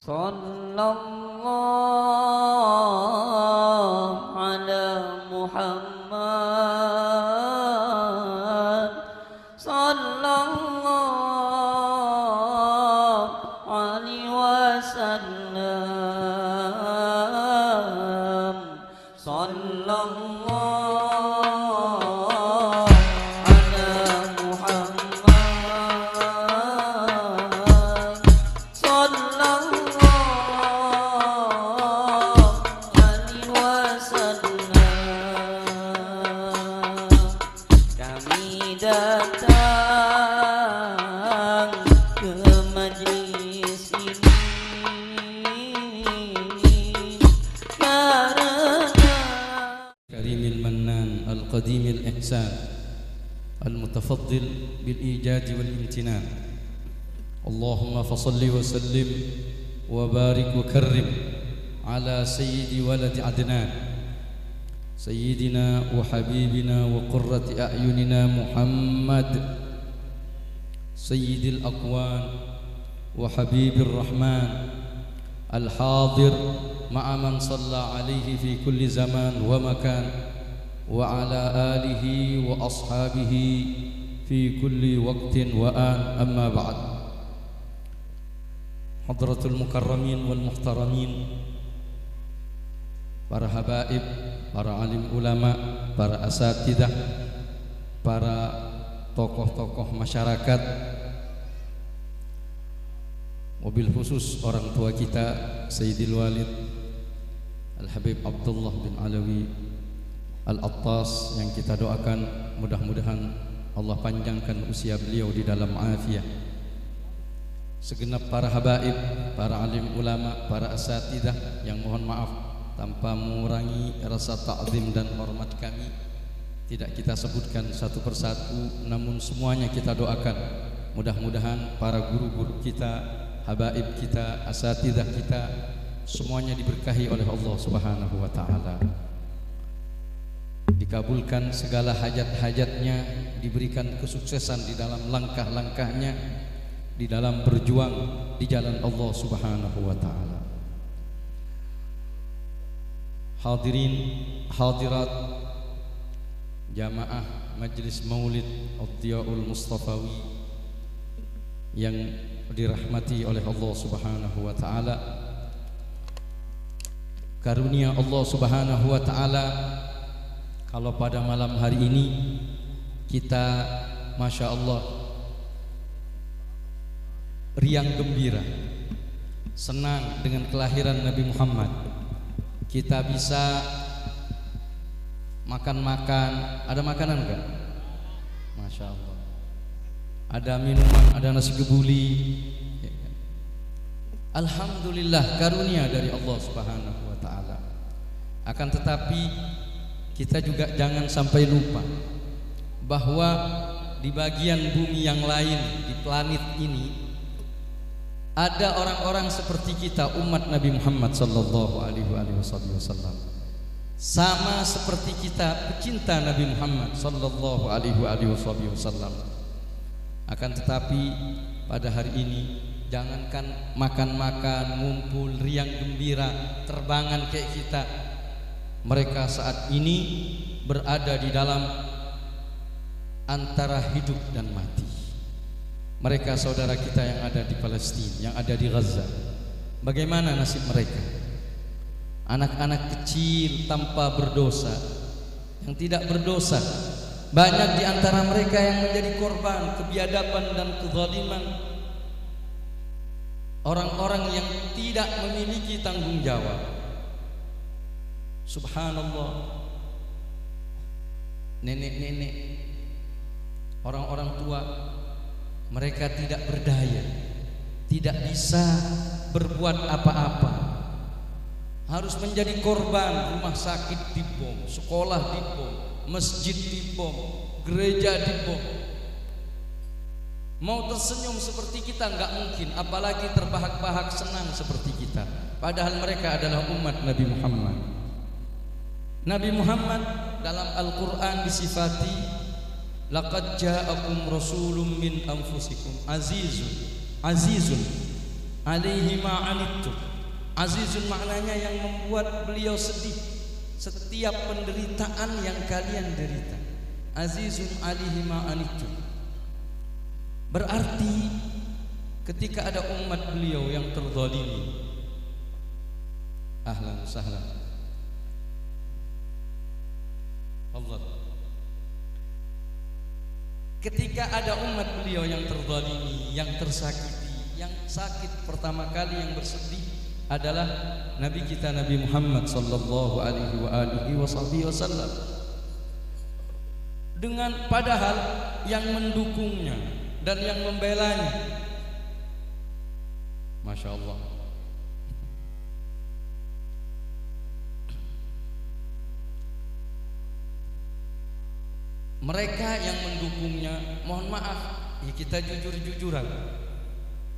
Sallallahu ala Muhammad. Sallallahu alaihi wasallam. Sallallahu datang ke majlis ini karena Karimil Mannan Al-Qadimil Ihsan Al-Mutafaddil bil Ijadi wal Imtinan. Allahumma fasalli wa sallim wa barik wa karrim ala sayyidi waladi Adnan سيدنا وحبيبنا وقرة أعيننا محمد سيد الأكوان وحبيب الرحمن الحاضر مع من صلى عليه في كل زمان ومكان وعلى آله وأصحابه في كل وقت وآن. أما بعد، حضرة المكرمين والمحترمين، para habaib, para alim ulama, para asatidah, para tokoh-tokoh masyarakat, mobil khusus orang tua kita Sayyidil Walid Al-Habib Abdullah bin Alawi Al-Attas, yang kita doakan mudah-mudahan Allah panjangkan usia beliau di dalam afiah. Segenap para habaib, para alim ulama, para asatidah yang mohon maaf tanpa mengurangi rasa ta'zim dan hormat kami tidak kita sebutkan satu persatu, namun semuanya kita doakan mudah-mudahan para guru-guru kita, habaib kita, asatidah kita semuanya diberkahi oleh Allah Subhanahu wa taala, dikabulkan segala hajat-hajatnya, diberikan kesuksesan di dalam langkah-langkahnya di dalam berjuang di jalan Allah Subhanahu wa taala. Hadirin hadirat jamaah Majlis Maulid Ad-Diyaul Mustafawi yang dirahmati oleh Allah Subhanahu wa taala. Karunia Allah Subhanahu wa taala kalau pada malam hari ini kita Masya Allah riang gembira, senang dengan kelahiran Nabi Muhammad. Kita bisa makan-makan. Ada makanan enggak? Masya Allah. Ada minuman, ada nasi kebuli. Alhamdulillah, karunia dari Allah Subhanahu wa taala. Akan tetapi kita juga jangan sampai lupa bahwa di bagian bumi yang lain, di planet ini ada orang-orang seperti kita, umat Nabi Muhammad sallallahu alaihi wasallam, sama seperti kita, pecinta Nabi Muhammad sallallahu alaihi wasallam. Akan tetapi pada hari ini jangankan makan-makan, ngumpul, riang gembira, terbangan kayak kita, mereka saat ini berada di dalam antara hidup dan mati. Mereka saudara kita yang ada di Palestina, yang ada di Gaza, bagaimana nasib mereka? Anak-anak kecil tanpa berdosa, yang tidak berdosa, banyak di antara mereka yang menjadi korban kebiadaban dan kezaliman orang-orang yang tidak memiliki tanggung jawab. Subhanallah, nenek-nenek, orang-orang tua, mereka tidak berdaya, tidak bisa berbuat apa-apa, harus menjadi korban. Rumah sakit dibom, sekolah dibom, masjid dibom, gereja dibom. Mau tersenyum seperti kita nggak mungkin, apalagi terbahak-bahak senang seperti kita. Padahal mereka adalah umat Nabi Muhammad. Nabi Muhammad dalam Al-Quran disifati, laqad ja'akum rasulun min anfusikum azizun alaihi ma'anittum. Azizun maknanya yang membuat beliau sedih setiap penderitaan yang kalian derita. Azizun alaihi ma'anittum berarti ketika ada umat beliau yang terzalimi, ahlan sahlan, Allah. Ketika ada umat beliau yang terzalimi, yang tersakiti, yang sakit pertama kali yang bersedih adalah Nabi kita Nabi Muhammad sallallahu alaihi wasallam. Dengan padahal yang mendukungnya dan yang membelanya, Masya Allah, mereka yang mendukungnya, mohon maaf, ya kita jujur-jujuran,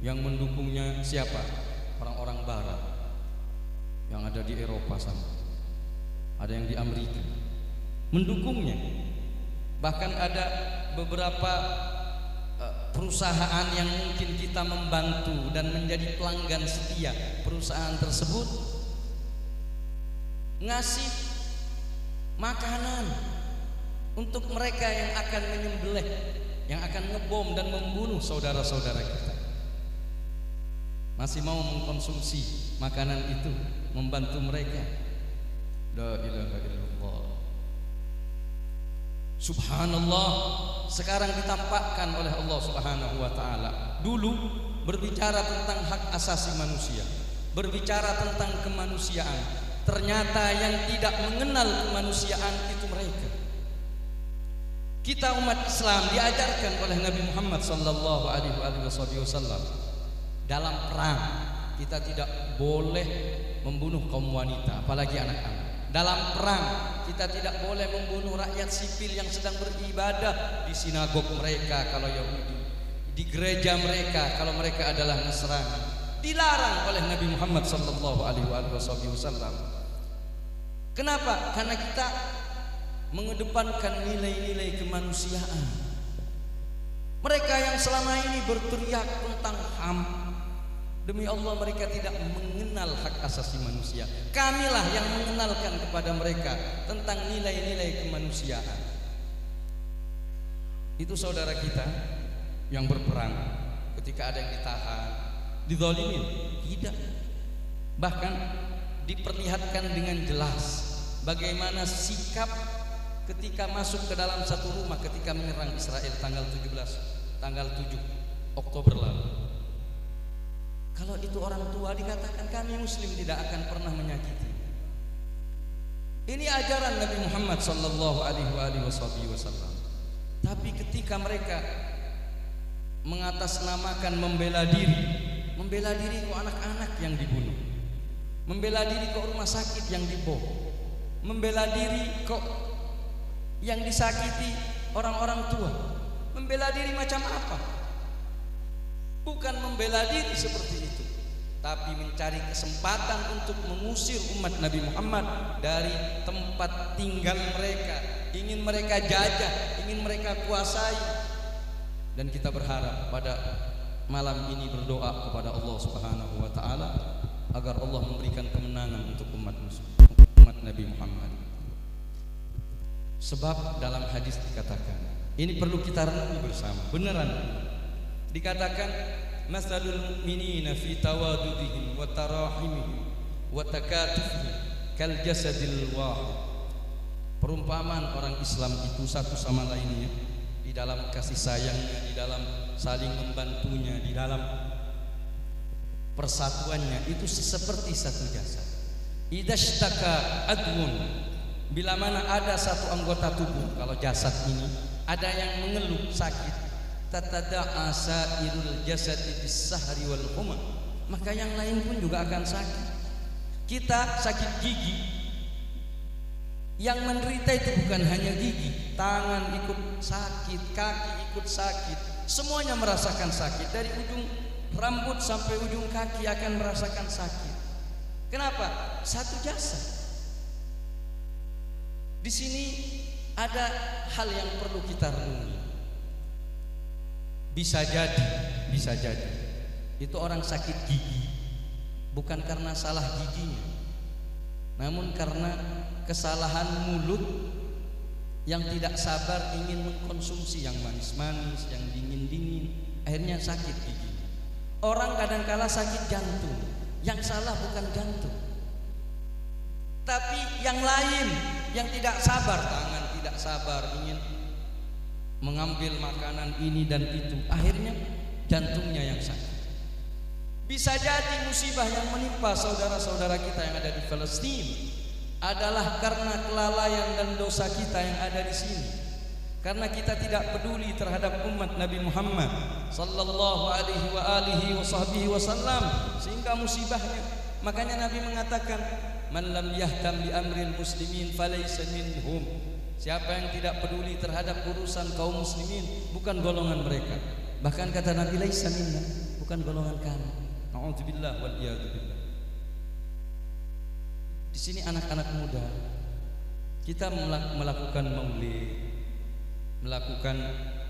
yang mendukungnya siapa? Orang-orang Barat yang ada di Eropa sana, ada yang di Amerika mendukungnya. Bahkan ada beberapa perusahaan yang mungkin kita membantu dan menjadi pelanggan setia perusahaan tersebut ngasih makanan untuk mereka yang akan menyembelih, yang akan ngebom dan membunuh saudara-saudara kita. Masih mau mengkonsumsi makanan itu, membantu mereka. La ilaha illallah. Subhanallah, sekarang ditampakkan oleh Allah Subhanahu wa taala. Dulu berbicara tentang hak asasi manusia, berbicara tentang kemanusiaan. Ternyata yang tidak mengenal kemanusiaan itu mereka. Kita umat Islam diajarkan oleh Nabi Muhammad sallallahu alaihi wasallam, dalam perang kita tidak boleh membunuh kaum wanita, apalagi anak-anak. Dalam perang kita tidak boleh membunuh rakyat sipil yang sedang beribadah di sinagog mereka kalau Yahudi, di gereja mereka kalau mereka adalah Nasrani. Dilarang oleh Nabi Muhammad sallallahu alaihi wasallam. Kenapa? Karena kita mengedepankan nilai-nilai kemanusiaan. Mereka yang selama ini berteriak tentang HAM, demi Allah mereka tidak mengenal hak asasi manusia. Kamilah yang mengenalkan kepada mereka tentang nilai-nilai kemanusiaan. Itu saudara kita yang berperang, ketika ada yang ditahan, dizalimin, tidak. Bahkan diperlihatkan dengan jelas bagaimana sikap ketika masuk ke dalam satu rumah ketika menyerang Israel tanggal 7 Oktober lalu. Kalau itu orang tua dikatakan kami muslim tidak akan pernah menyakiti. Ini ajaran Nabi Muhammad sallallahu alaihi wasallam. Tapi ketika mereka mengatasnamakan membela diri kok anak-anak yang dibunuh, membela diri kok rumah sakit yang dibom, membela diri kok yang disakiti orang-orang tua, membela diri macam apa? Bukan membela diri seperti itu, tapi mencari kesempatan untuk mengusir umat Nabi Muhammad dari tempat tinggal mereka, ingin mereka jajah, ingin mereka kuasai. Dan kita berharap pada malam ini berdoa kepada Allah Subhanahu wa taala agar Allah memberikan kemenangan untuk umat Nabi Muhammad. Sebab dalam hadis dikatakan, ini perlu kita renungi bersama, beneran dikatakan masalul mu'minina fi tawadudihim wa tarahimihim wa takatufihim kal jasadil wahid. Perumpamaan orang Islam itu satu sama lainnya di dalam kasih sayangnya, di dalam saling membantunya, di dalam persatuannya itu seperti satu jasad. Idashtaka adwun, bila mana ada satu anggota tubuh, kalau jasad ini ada yang mengeluh sakit, tatada'a sairul jasadi bis-sahri wal huma, maka yang lain pun juga akan sakit. Kita sakit gigi, yang menderita itu bukan hanya gigi, tangan ikut sakit, kaki ikut sakit, semuanya merasakan sakit, dari ujung rambut sampai ujung kaki akan merasakan sakit. Kenapa? Satu jasad. Di sini ada hal yang perlu kita renungi. Bisa jadi itu orang sakit gigi bukan karena salah giginya, namun karena kesalahan mulut yang tidak sabar ingin mengkonsumsi yang manis-manis, yang dingin-dingin, akhirnya sakit gigi. Orang kadangkala sakit jantung, yang salah bukan jantung, tapi yang lain, yang tidak sabar, tangan tidak sabar ingin mengambil makanan ini dan itu, akhirnya jantungnya yang sakit. Bisa jadi musibah yang menimpa saudara-saudara kita yang ada di Palestina adalah karena kelalaian dan dosa kita yang ada di sini. Karena kita tidak peduli terhadap umat Nabi Muhammad sallallahu alaihi wasallam sehingga musibahnya. Makanya Nabi mengatakan, "Man lam yahtam bi amril muslimin falaysa minhum." Siapa yang tidak peduli terhadap urusan kaum muslimin bukan golongan mereka. Bahkan kata Nabi, "Laisa minna," bukan golongan kami. Nauzubillah wal iyadzubillah. Di sini anak-anak muda kita melakukan maulid, melakukan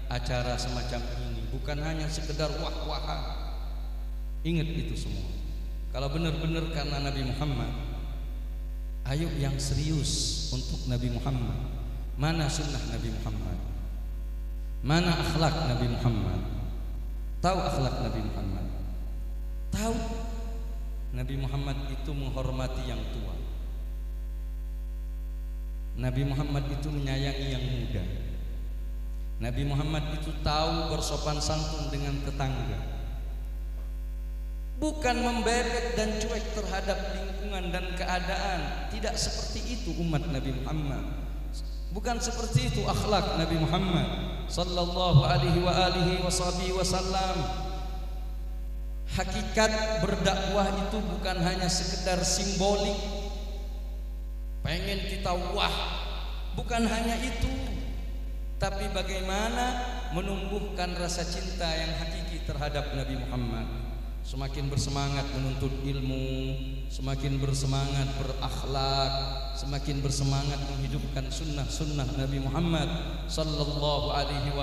acara semacam ini bukan hanya sekedar wah-wahan. Ingat itu semua. Kalau benar-benar karena Nabi Muhammad, ayo yang serius untuk Nabi Muhammad. Mana sunnah Nabi Muhammad? Mana akhlak Nabi Muhammad? Tahu akhlak Nabi Muhammad? Tahu Nabi Muhammad itu menghormati yang tua. Nabi Muhammad itu menyayangi yang muda. Nabi Muhammad itu tahu bersopan santun dengan tetangga. Bukan membebek dan cuek terhadap lingkungan dan keadaan. Tidak seperti itu umat Nabi Muhammad. Bukan seperti itu akhlak Nabi Muhammad sallallahu alaihi wasallam. Hakikat berdakwah itu bukan hanya sekedar simbolik. Pengen kita wah, bukan hanya itu. Tapi bagaimana menumbuhkan rasa cinta yang hakiki terhadap Nabi Muhammad. Semakin bersemangat menuntut ilmu, semakin bersemangat berakhlak, semakin bersemangat menghidupkan sunnah-sunnah Nabi Muhammad sallallahu alaihi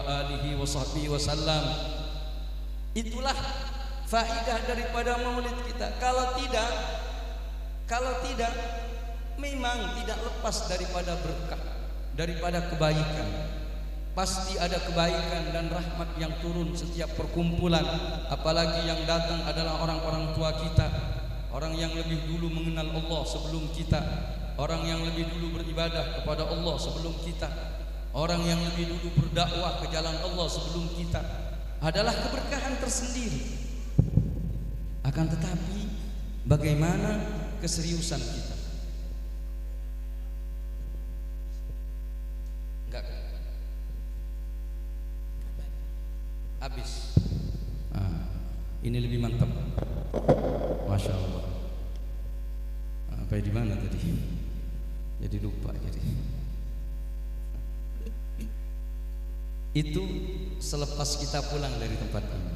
wasallam. Itulah faedah daripada maulid kita. Kalau tidak memang tidak lepas daripada berkah, daripada kebaikan. Pasti ada kebaikan dan rahmat yang turun setiap perkumpulan. Apalagi yang datang adalah orang-orang tua kita, orang yang lebih dulu mengenal Allah sebelum kita, orang yang lebih dulu beribadah kepada Allah sebelum kita, orang yang lebih dulu berdakwah ke jalan Allah sebelum kita. Adalah keberkahan tersendiri. Akan tetapi bagaimana keseriusan kita? Habis. Ini lebih mantap. Masya Allah. Apa di mana tadi? Jadi lupa jadi. Itu selepas kita pulang dari tempat ini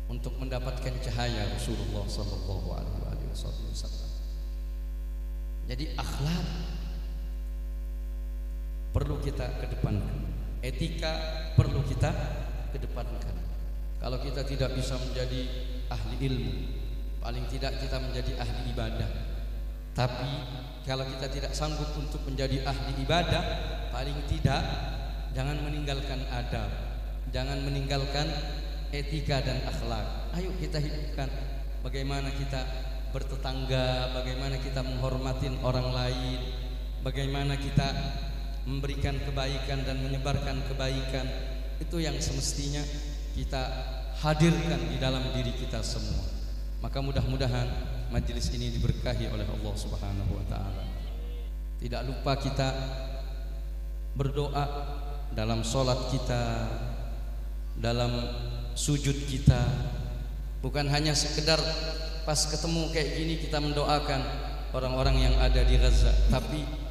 untuk mendapatkan cahaya Rasulullah sallallahu alaihi wasallam. Jadi akhlak perlu kita kedepankan. Etika perlu kita kedepankan. Kalau kita tidak bisa menjadi ahli ilmu, paling tidak kita menjadi ahli ibadah. Tapi kalau kita tidak sanggup untuk menjadi ahli ibadah, paling tidak jangan meninggalkan adab, jangan meninggalkan etika dan akhlak. Ayo kita hidupkan bagaimana kita bertetangga, bagaimana kita menghormatin orang lain, bagaimana kita memberikan kebaikan dan menyebarkan kebaikan. Itu yang semestinya kita hadirkan di dalam diri kita semua. Maka mudah-mudahan majelis ini diberkahi oleh Allah Subhanahu wa taala. Tidak lupa kita berdoa dalam salat kita, dalam sujud kita. Bukan hanya sekedar pas ketemu kayak gini kita mendoakan orang-orang yang ada di Gaza, tapi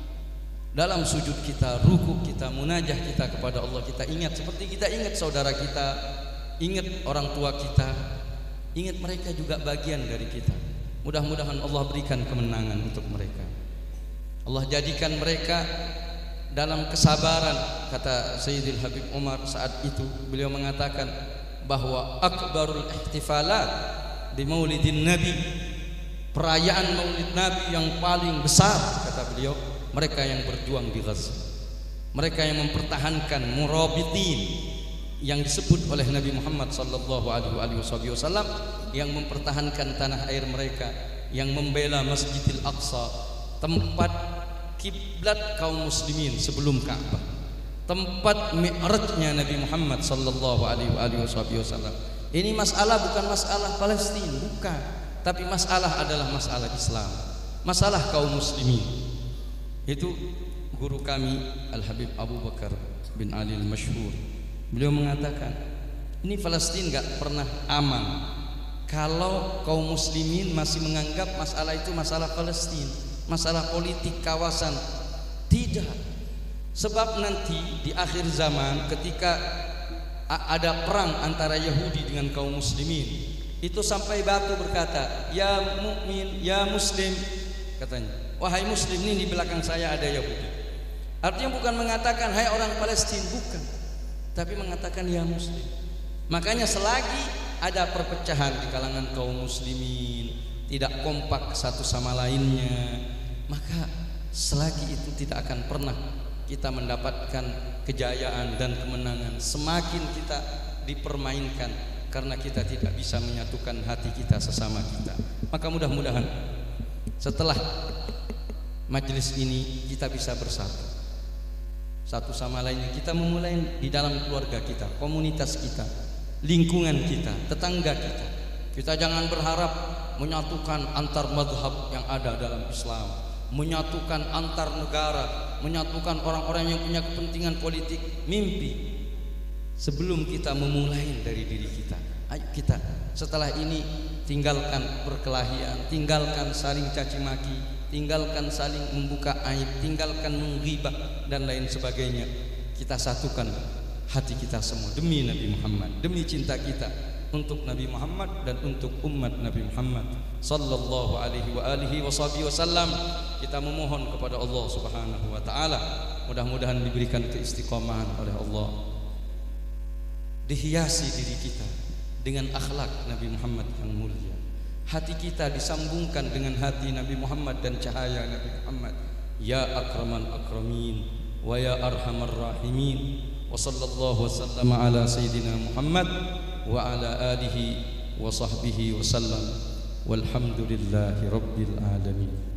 dalam sujud kita, ruku kita, munajah kita kepada Allah, kita ingat seperti kita ingat saudara kita, ingat orang tua kita, ingat mereka juga bagian dari kita. Mudah-mudahan Allah berikan kemenangan untuk mereka. Allah jadikan mereka dalam kesabaran. Kata Sayyidil Habib Umar saat itu, beliau mengatakan, bahwa akbarul ihtifalat di Maulidin Nabi, perayaan Maulid Nabi yang paling besar, kata beliau, mereka yang berjuang di Gaza, mereka yang mempertahankan murabitin yang disebut oleh Nabi Muhammad sallallahu alaihi wasallam, yang mempertahankan tanah air mereka, yang membela Masjidil Aqsa, tempat kiblat kaum muslimin sebelum Ka'bah, tempat mi'rajnya Nabi Muhammad sallallahu alaihi wasallam. Ini masalah bukan masalah Palestina, bukan, tapi masalah adalah masalah Islam, masalah kaum muslimin. Itu guru kami Al-Habib Abu Bakar bin Ali Al-Masyhur, beliau mengatakan, ini Palestina gak pernah aman kalau kaum muslimin masih menganggap masalah itu masalah Palestina, masalah politik kawasan. Tidak. Sebab nanti di akhir zaman ketika ada perang antara Yahudi dengan kaum muslimin, itu sampai batu berkata, ya mukmin, ya muslim, katanya, wahai muslim, ini di belakang saya ada Yahudi. Artinya bukan mengatakan hai orang Palestina, bukan, tapi mengatakan ya muslim. Makanya selagi ada perpecahan di kalangan kaum muslimin, tidak kompak satu sama lainnya, maka selagi itu tidak akan pernah kita mendapatkan kejayaan dan kemenangan. Semakin kita dipermainkan karena kita tidak bisa menyatukan hati kita sesama kita. Maka mudah-mudahan setelah majelis ini kita bisa bersatu satu sama lainnya. Kita memulai di dalam keluarga kita, komunitas kita, lingkungan kita, tetangga kita. Kita jangan berharap menyatukan antar madhab yang ada dalam Islam, menyatukan antar negara, menyatukan orang-orang yang punya kepentingan politik. Mimpi. Sebelum kita memulai dari diri kita, ayo kita setelah ini tinggalkan perkelahian, tinggalkan saling caci maki, tinggalkan saling membuka aib, tinggalkan menghibah dan lain sebagainya. Kita satukan hati kita semua demi Nabi Muhammad, demi cinta kita untuk Nabi Muhammad dan untuk umat Nabi Muhammad sallallahu alaihi wasallam. Kita memohon kepada Allah Subhanahu wa taala, mudah-mudahan diberikan keistiqomahan oleh Allah, dihiasi diri kita dengan akhlak Nabi Muhammad yang mulia, hati kita disambungkan dengan hati Nabi Muhammad dan cahaya Nabi Muhammad. Ya akraman akramin wa ya arhamar rahimin, wa sallallahu wasallam ala sayyidina Muhammad wa ala alihi wa sahbihi wa sallam, walhamdulillahi rabbil alamin.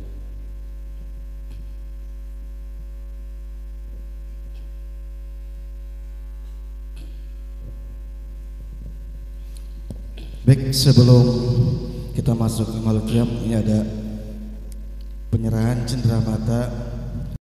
Baik, sebelum kita masuk ke Maulid Qiyam, ini ada penyerahan cenderamata